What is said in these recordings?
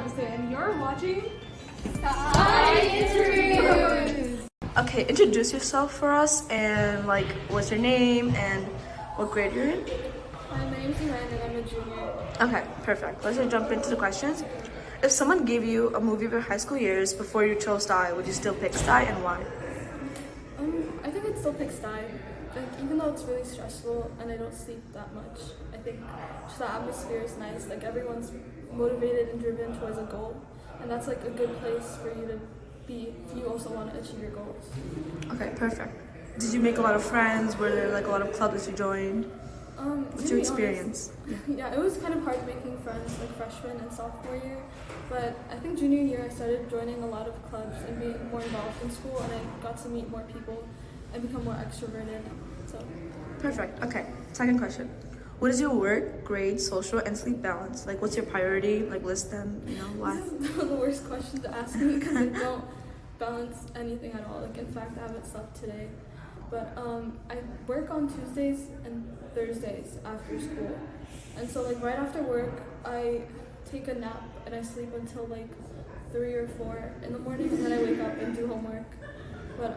Stuyvesant, and you're watching StuyInterviews. Okay, introduce yourself for us and what's your name and what grade you're in? My name's Joanne and I'm a junior. Okay, perfect. Let's just jump into the questions. If someone gave you a movie of your high school years before you chose Stuy, would you still pick Stuy and why? I think I'd still pick Stuy. Even though it's really stressful and I don't sleep that much, I think just the atmosphere is nice. Everyone's motivated and driven towards a goal, and that's a good place for you to be if you also want to achieve your goals. Okay, perfect. Did you make a lot of friends? Were there a lot of clubs that you joined? What's your experience? Yeah, it was kind of hard making friends freshman and sophomore year, but I think junior year I started joining a lot of clubs and being more involved in school, and I got to meet more people and become more extroverted. So Perfect. Okay. Second question. What is your work, grades, social, and sleep balance? What's your priority? List them. Why? This is the worst question to ask me because I don't balance anything at all. In fact, I haven't slept today. But I work on Tuesdays and Thursdays after school, and so right after work, I take a nap and I sleep until 3 or 4 in the morning, and then I wake up and do homework. But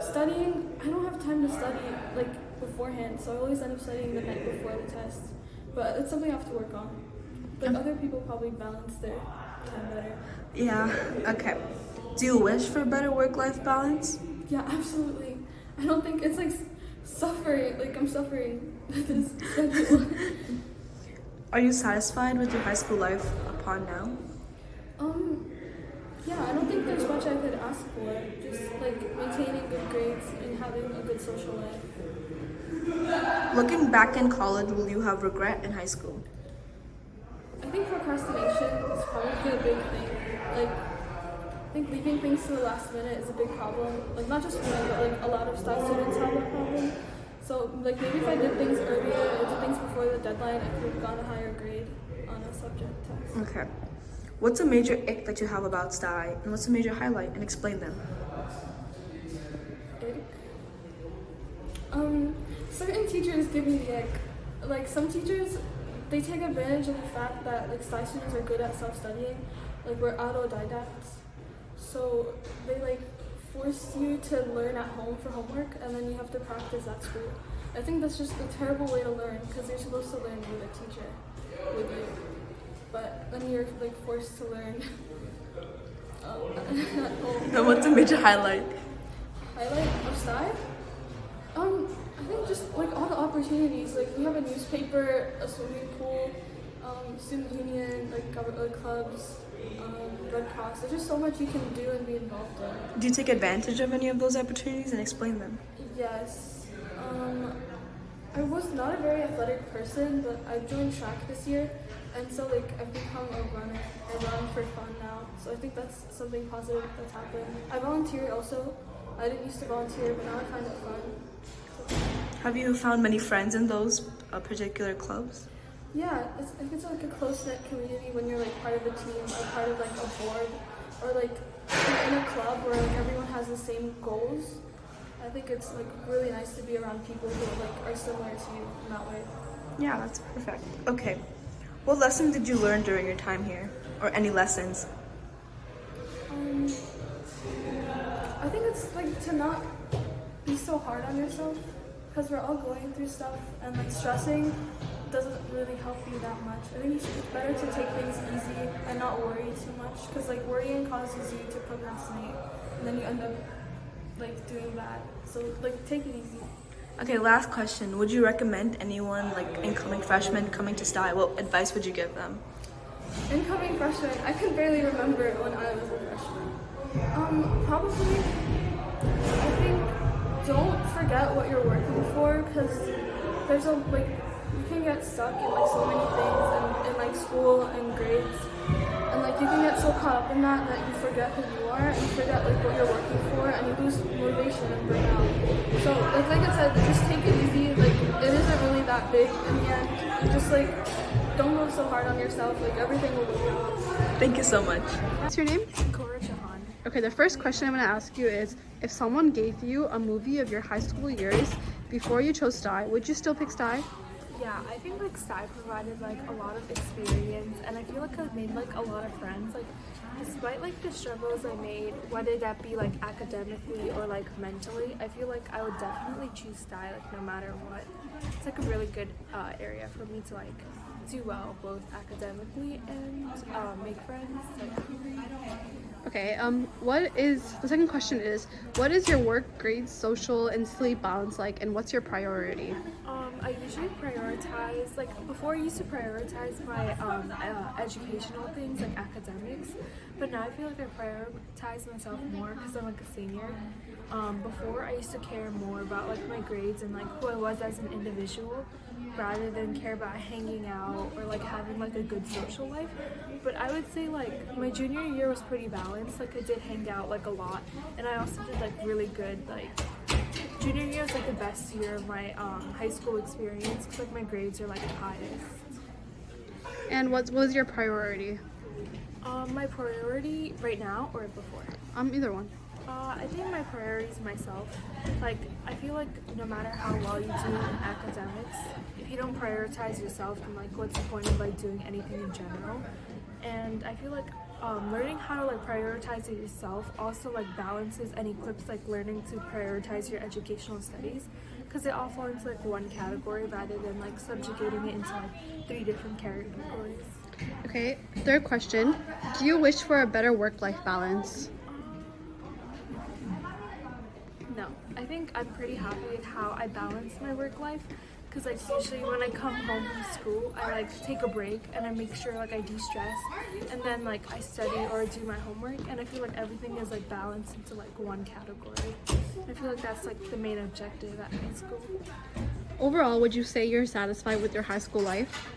studying, I don't have time to study beforehand, so I always end up studying the night before the test. But it's something I have to work on. But other people probably balance their time better. Yeah. Okay. Do you wish for better work-life balance? Yeah, absolutely. I don't think it's suffering. I'm suffering with this schedule. Are you satisfied with your high school life upon now? Yeah, I don't think there's much I could ask for. Just maintaining good grades and having a good social life. Looking back in college, will you have regret in high school? I think procrastination is probably a big thing. I think leaving things to the last minute is a big problem. Not just me, but a lot of Stuy students have that problem. So maybe if I did things earlier or did things before the deadline, I could have gotten a higher grade on a subject test. Okay. What's a major ick that you have about Stuy, and what's a major highlight, and explain them? Ick? Certain teachers give me the ick. Some teachers, they take advantage of the fact that Stuy students are good at self-studying. We're autodidacts. So they force you to learn at home for homework, and then you have to practice at school. I think that's just a terrible way to learn because you're supposed to learn with a teacher with you. But then you're forced to learn at home. And what's a major highlight? Highlight of Stuy? I think just all the opportunities. We have a newspaper, a swimming pool, student union, clubs, Red Cross. There's just so much you can do and be involved in. Do you take advantage of any of those opportunities and explain them? Yes. I was not a very athletic person, but I joined track this year, and so I've become a runner. I run for fun now, so I think that's something positive that's happened. I volunteer also. I didn't used to volunteer, but now I find it fun. Have you found many friends in those particular clubs? Yeah, it's a close-knit community when you're part of a team or part of a board or you're in a club where everyone has the same goals. I think it's really nice to be around people who are similar to you in that way. Yeah, that's perfect. Okay. What lesson did you learn during your time here? Or any lessons? I think it's to not be so hard on yourself because we're all going through stuff and stressing doesn't really help you that much. I think it's better to take things easy and not worry too much because worrying causes you to procrastinate and then you end up doing that. So take it easy. Okay, last question. Would you recommend anyone incoming freshmen coming to Stuy? What advice would you give them? Incoming freshmen, I can barely remember when I was a freshman. Probably, I think don't forget what you're working for because there's you can get stuck in so many things in school and grades, and you can get so caught up in that you forget who you are and you forget what you're working for, and you lose motivation and burn out. So like I said, just take it easy. It isn't really that big in the end. You just don't go so hard on yourself. Everything will work out. Thank you so much. What's your name? Okay, the first question I'm going to ask you is, if someone gave you a movie of your high school years before you chose Stuy, would you still pick Stuy? Yeah, I think Stuy provided a lot of experience, and I I feel like I've made like a lot of friends. Like despite like the struggles I made, whether that be like academically or like mentally, I feel like I would definitely choose Stui like no matter what. It's like a really good area for me to like do well both academically and make friends. Okay, the second question is, what is your work, grades, social, and sleep balance like, and what's your priority? I usually prioritize, like before I used to prioritize my educational things, like academics, but now I feel like I prioritize myself more because I'm like a senior. Before I used to care more about like my grades and like who I was as an individual rather than care about hanging out or like having like a good social life. But I would say like my junior year was pretty balanced. Like I did hang out like a lot, and I also did like really good like junior year was like the best year of my high school experience because like my grades are like the highest. And what was your priority? My priority right now or before? Either one. I think my priority is myself. Like, I feel like no matter how well you do in academics, if you don't prioritize yourself, then like, what's the point of like doing anything in general? And I feel like learning how to like prioritize it yourself also like balances and equips like learning to prioritize your educational studies, because it all falls into like one category rather than like subjugating it into like 3 different categories. Okay, third question. Do you wish for a better work-life balance? No, I think I'm pretty happy with how I balance my work life, because like usually when I come home from school, I like take a break and I make sure like I de-stress, and then like I study or do my homework, and I feel like everything is like balanced into like one category. I feel like that's like the main objective at high school. Overall, would you say you're satisfied with your high school life?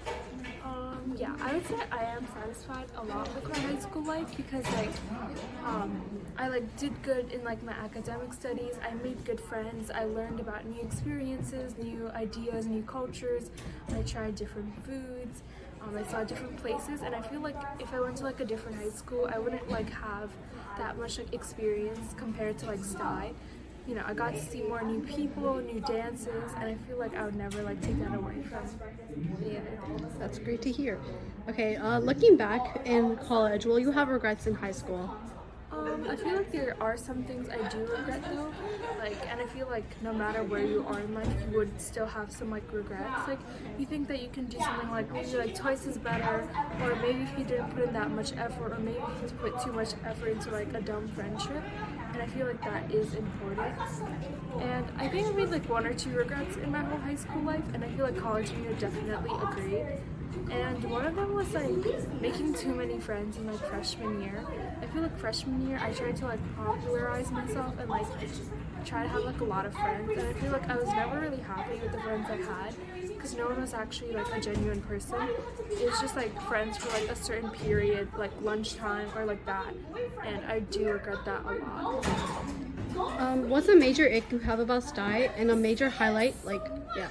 Yeah, I would say I am satisfied a lot with my high school life because like I like did good in like my academic studies. I made good friends. I learned about new experiences, new ideas, new cultures. I tried different foods. I saw different places, and I feel like if I went to like a different high school, I wouldn't like have that much like experience compared to like Stui. You know, I got to see more new people, new dances, and I feel like I would never like take that away from the other. That's great to hear. Okay, looking back in college, will you have regrets in high school? I feel like there are some things I do regret though, like, and I feel like no matter where you are in life, you would still have some like regrets. Like, you think that you can do something like maybe like twice as better, or maybe if you didn't put in that much effort, or maybe if you put too much effort into like a dumb friendship, and I feel like that is important. And I think I made like 1 or 2 regrets in my whole high school life, and I feel like college year definitely agree. And one of them was like making too many friends in like freshman year. I feel like freshman year I tried to like popularize myself and like try to have like a lot of friends, and I feel like I was never really happy with the friends I had because no one was actually like a genuine person. It was just like friends for like a certain period, like lunchtime or like that, and I do regret that a lot. What's a major ick you have about Stui and a major highlight? Yeah.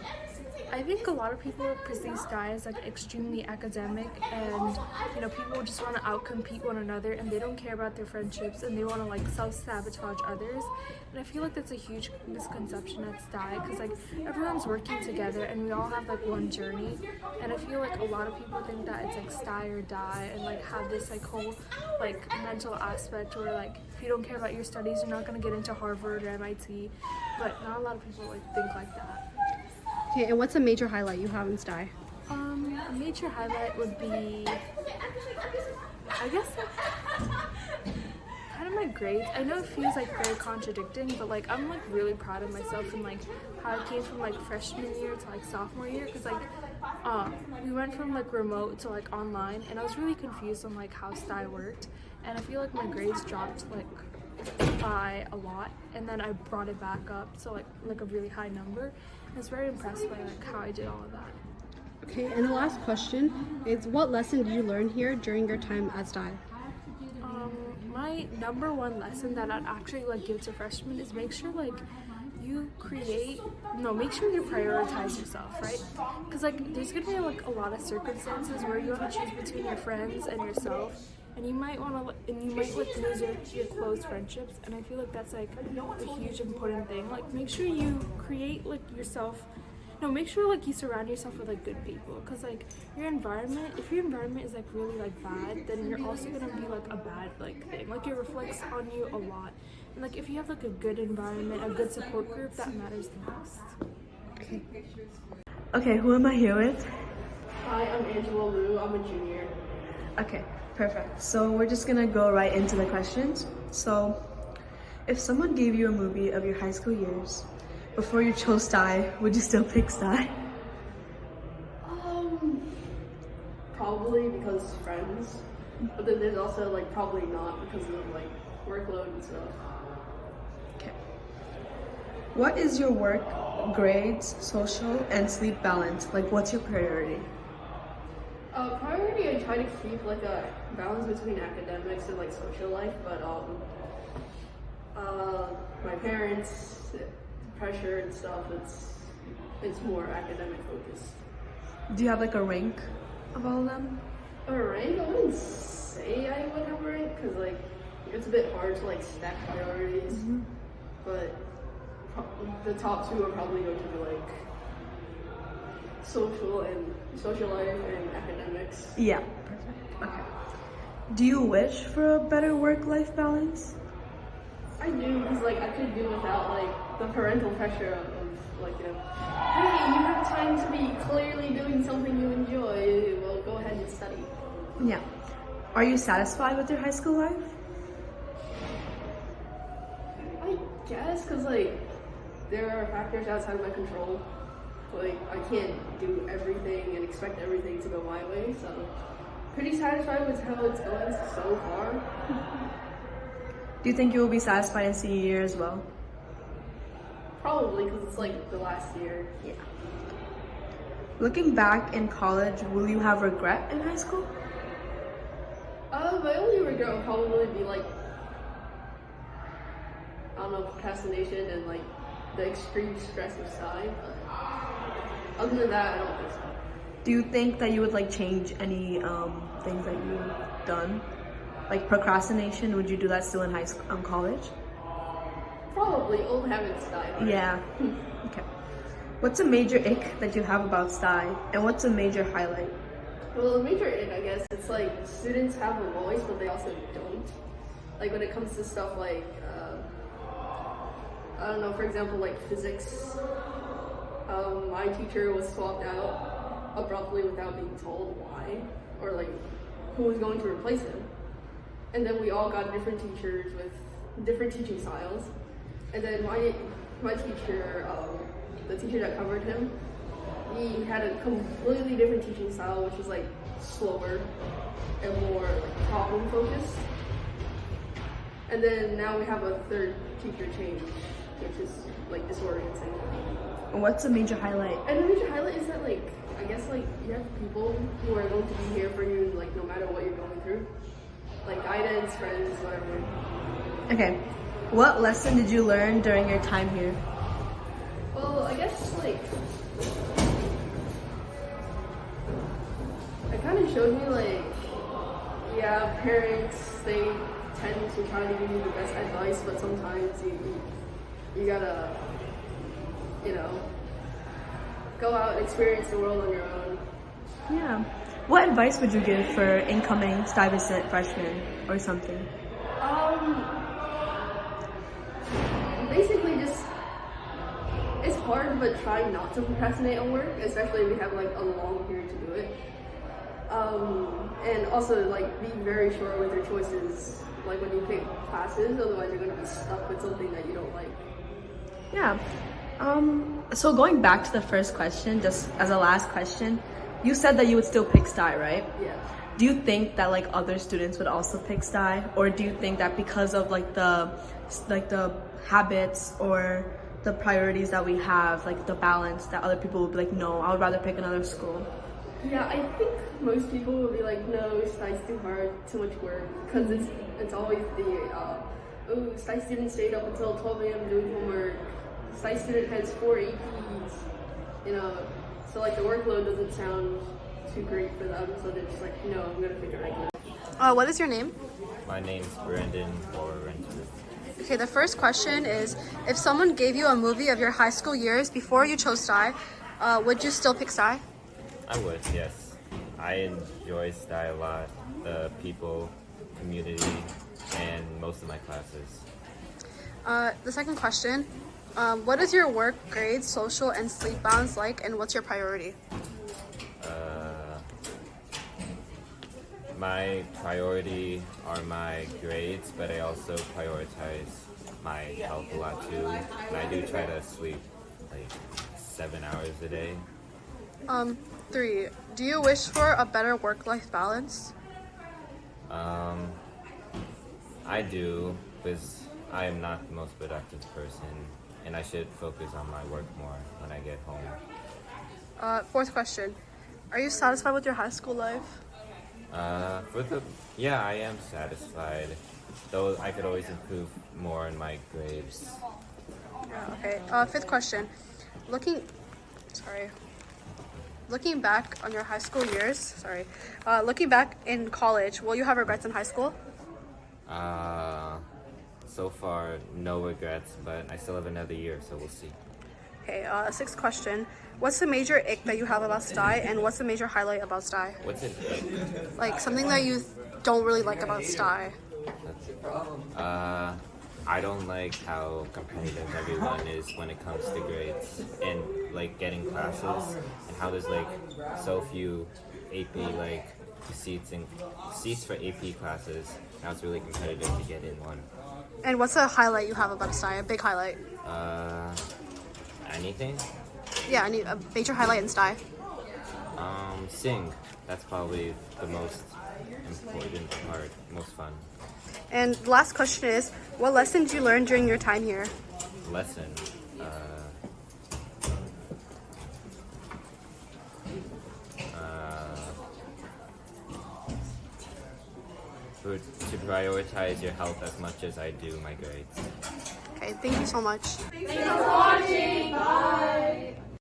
I think a lot of people perceive Stui as like extremely academic, and you know, people just want to outcompete one another and they don't care about their friendships and they want to like self-sabotage others. And I feel like that's a huge misconception at Stui, because like everyone's working together and we all have like one journey, and I feel like a lot of people think that it's like Stui or die and like have this like whole like mental aspect where like if you don't care about your studies you're not going to get into Harvard or MIT, but not a lot of people like think like that. Okay, and what's a major highlight you have in Stui? A major highlight would be, I guess, like, kind of my grades. I know it feels like very contradicting, but like I'm like really proud of myself and like how I came from like freshman year to like sophomore year, because like we went from like remote to like online, and I was really confused on like how Stui worked, and I feel like my grades dropped like by a lot, and then I brought it back up to like a really high number. I was very impressed by like how I did all of that. Okay, and the last question is, what lesson did you learn here during your time at Stui? My number 1 lesson that I'd actually like give to freshmen is make sure like you make sure you prioritize yourself, right? Because like there's gonna be like a lot of circumstances where you want to choose between your friends and yourself, and you might like lose your close friendships, and I feel like that's like a huge important thing. Like make sure you create like yourself no, make sure like you surround yourself with like good people, because like your environment, if your environment is like really like bad, then you're also gonna be like a bad like thing, like it reflects on you a lot. And like if you have like a good environment, a good support group, that matters the most. Okay, who am I here with? Hi, I'm Angela Liu. I'm a junior. Okay, perfect. So we're just gonna go right into the questions. So, if someone gave you a movie of your high school years before you chose Stui, would you still pick Stui? Probably because friends, but then there's also like probably not because of like workload and stuff. Okay. What is your work, grades, social, and sleep balance? Like, what's your priority? Priority, I try to keep like a balance between academics and like social life, but my parents, pressure and stuff, it's more academic focused. Do you have like a rank of all of them? A rank? I wouldn't say I would have a rank because like it's a bit hard to like stack priorities, but the top two are probably going to be like social life and academics. Yeah, perfect. Okay. Do you wish for a better work-life balance? I do, because like I could do without like the parental pressure of like, you know, hey, you have time to be clearly doing something you enjoy. Well, go ahead and study. Yeah. Are you satisfied with your high school life? I guess, because like there are factors outside of my control. Like I can't do everything and expect everything to go my way. So pretty satisfied with how it's going so far. Do you think you will be satisfied in senior year as well? Probably, because it's like the last year. Yeah. Looking back in college, will you have regret in high school? My only regret would probably be like, I don't know, procrastination and like the extreme stress of STI. But other than that, I don't think so. Do you think that you would like change any things that you've done? Like procrastination, would you do that still in high school, college? Probably, old habits die hard. Yeah. Okay. What's a major ick that you have about STI, and what's a major highlight? Well, a major ick, I guess, it's like students have a voice, but they also don't. Like when it comes to stuff like, I don't know, for example, like physics. My teacher was swapped out abruptly without being told why, or like who was going to replace him. And then we all got different teachers with different teaching styles. And then my teacher, the teacher that covered him, he had a completely different teaching style, which was like slower and more like problem focused. And then now we have a third teacher change, which is like disorienting. And what's a major highlight? And the major highlight is that like, I guess like you have people who are going to be here for you like no matter what you're going through. Like guidance, friends, whatever. Okay. What lesson did you learn during your time here? Well, I guess like it kind of showed me like, yeah, parents, they tend to try to give you the best advice, but sometimes you gotta, you know, go out and experience the world on your own. Yeah. What advice would you give for incoming Stuyvesant freshmen or something? Basically just, it's hard, but try not to procrastinate on work, especially if you have like a long period to do it. And also like be very sure with your choices, like when you pick classes, otherwise you're gonna be stuck with something that you don't like. Yeah. So going back to the first question, just as a last question, you said that you would still pick STI, right? Yeah. Do you think that like other students would also pick STI, or do you think that because of like the habits or the priorities that we have, like the balance, that other people would be like, no, I would rather pick another school? Yeah, I think most people will be like, no, STI's too hard, too much work, because it's always the, STI student stayed up until 12 a.m. doing homework, STI student has 4 APs, you know, so like the workload doesn't sound too great for them, so they're just like, no, I'm gonna pick a regular. What is your name? My name's Brandon Lawrence. Okay, the first question is, if someone gave you a movie of your high school years before you chose STI, Would you still pick Sty? I would, yes. I enjoy STY a lot, the people, community, and most of my classes. The second question, what is your work, grades, social, and sleep balance like, and what's your priority? My priority are my grades, but I also prioritize my health a lot too. And I do try to sleep like 7 hours a day. 3, do you wish for a better work-life balance? I do, because I am not the most productive person, and I should focus on my work more when I get home. Fourth question, are you satisfied with your high school life? Yeah, I am satisfied, though I could always improve more in my grades. Yeah, okay. Fifth question, looking back on your high school years, looking back in college, will you have regrets in high school? So far, no regrets, but I still have another year, so we'll see. Okay, sixth question, what's the major ick that you have about Sty, and what's the major highlight about Sty? What's it? Like something that you don't really like about Sty. I don't like how competitive everyone is when it comes to grades and like getting classes, and how there's like so few AP like seats for AP classes. Now it's really competitive to get in one. And what's a highlight you have about Sty? A big highlight? Anything? Yeah, I need a major highlight in Sty. Sing. That's probably the most important part, most fun. And the last question is, what lessons did you learn during your time here? Lesson. To prioritize your health as much as I do my grades. Okay, thank you so much. Thanks for watching. Bye.